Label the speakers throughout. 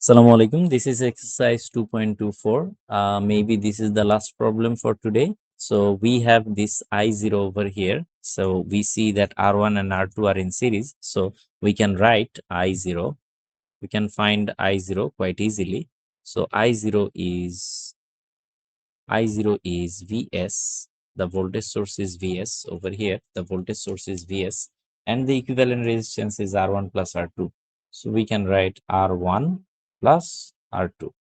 Speaker 1: Assalamu alaikum. This is exercise 2.24. Maybe this is the last problem for today. So we have this I0 over here. So we see that R1 and R2 are in series. So we can write I0. We can find I0 quite easily. So I0 is Vs. The voltage source is Vs over here. The voltage source is Vs. And the equivalent resistance is R1 plus R2. So we can write R1 plus R2.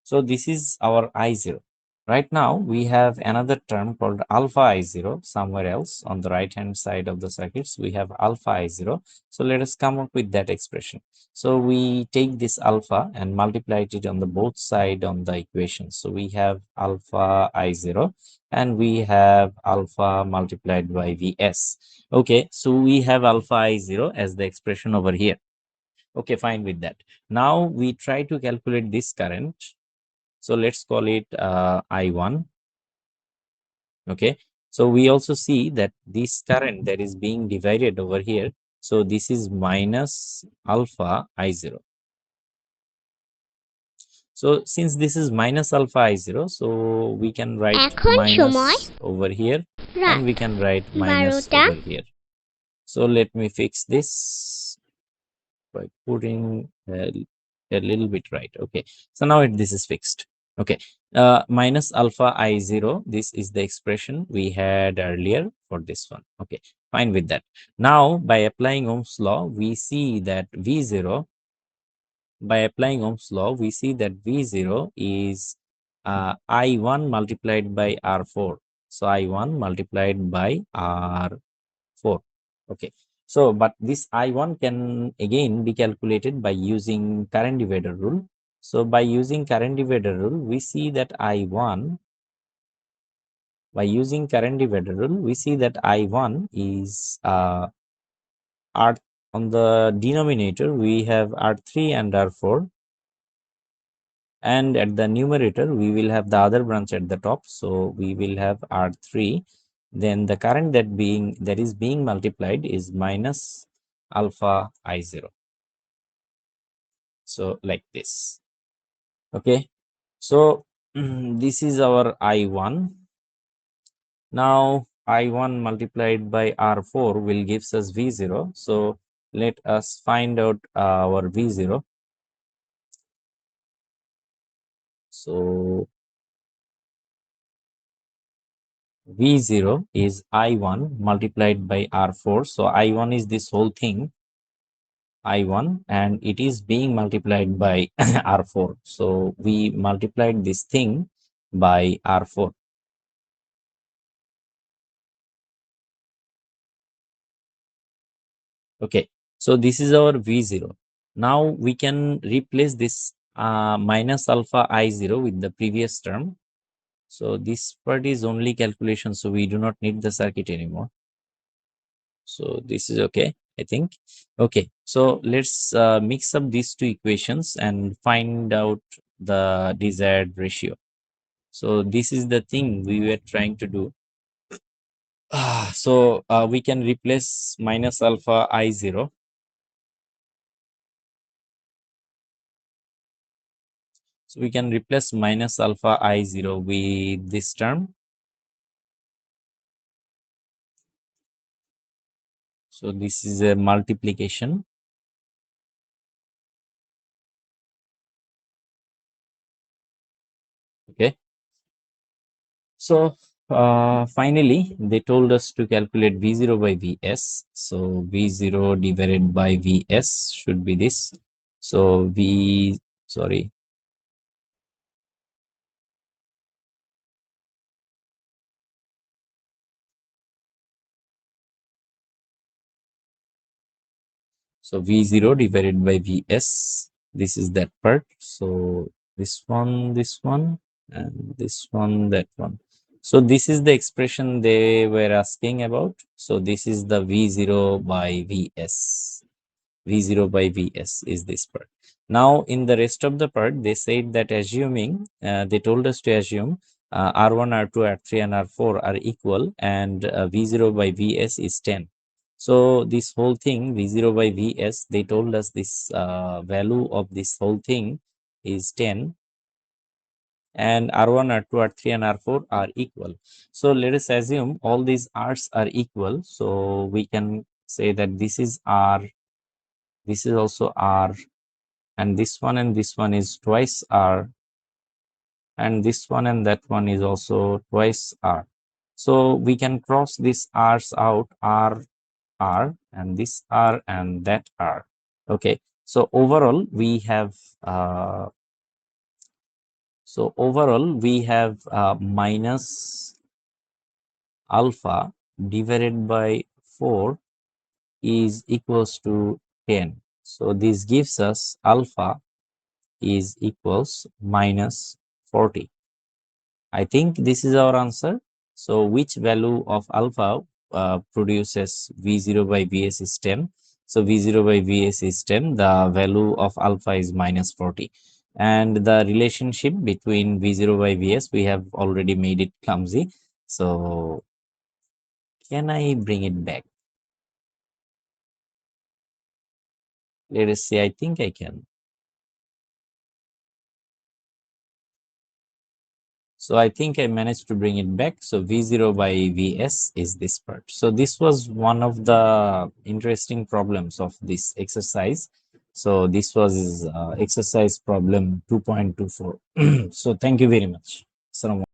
Speaker 1: So this is our I0. Right now, we have another term called alpha I0 somewhere else on the right hand side of the circuits. We have alpha I0. So let us come up with that expression. So we take this alpha and multiply it on the both side on the equation. So we have alpha I0 and we have alpha multiplied by Vs. Okay, so we have alpha I0 as the expression over here. Okay, fine with that. Now we try to calculate this current. So let's call it I1. Okay. So we also see that this current that is being divided over here. So this is minus alpha I0. So since this is minus alpha I0, so we can write
Speaker 2: এখন সময়
Speaker 1: minus over here and
Speaker 2: রাত
Speaker 1: we can write minus
Speaker 2: 12টা
Speaker 1: over here. So let me fix this by putting a little bit right. Okay. So now this is fixed. Okay. Minus alpha I0. This is the expression we had earlier for this one. Okay. Fine with that. Now, by applying Ohm's law, we see that V0, by applying Ohm's law, we see that V0 is I1 multiplied by R4. So I1 multiplied by R4. Okay. So, but this I1 can again be calculated by using current divider rule. So, by using current divider rule, we see that I1, by using current divider rule, we see that I1 is R on the denominator, we have R3 and R4. And at the numerator, we will have the other branch at the top. So, we will have R3. Then the current that is being multiplied is minus alpha I0. So like this. Okay. So this is our I1. Now I1 multiplied by R4 will gives us V0. So let us find out our V0. So V0 is I1 multiplied by R4. So I1 is this whole thing, I1, and it is being multiplied by R4. So we multiplied this thing by R4. Okay, so this is our V0. Now we can replace this minus alpha I0 with the previous term. So this part is only calculation, so we do not need the circuit anymore. So this is okay, I think. Okay, so let's mix up these two equations and find out the desired ratio. So this is the thing we were trying to do. So we can replace minus alpha I0. So we can replace minus alpha I0 with this term. So this is a multiplication. Okay. So finally, they told us to calculate V0 by Vs. So V0 divided by Vs should be this. So sorry. So V0 divided by Vs. This is that part. So this one, and this one, that one. So this is the expression they were asking about. So this is the V0 by Vs. V0 by Vs is this part. Now in the rest of the part, they said that assuming, they told us to assume R1, R2, R3 and R4 are equal and V0 by Vs is 10. So this whole thing V0 by Vs, they told us this value of this whole thing is 10, and R1, R2, R3, and R4 are equal. So let us assume all these R's are equal. So we can say that this is R, this is also R, and this one and this one is twice R, and this one and that one is also twice R. So we can cross these R's out, R, R, and this R and that R. Okay, so overall we have minus alpha divided by 4 is equals to 10. So this gives us alpha is equals minus 40. I think this is our answer. So which value of alpha produces V0 by Vs is 10. So V0 by Vs is 10. The value of alpha is minus 40. And the relationship between V0 by Vs, we have already made it clumsy. So can I bring it back? Let us see. I think I can. So I think I managed to bring it back. So V0 by Vs is this part. So this was one of the interesting problems of this exercise. So this was exercise problem 2.24. So thank you very much. Assalamu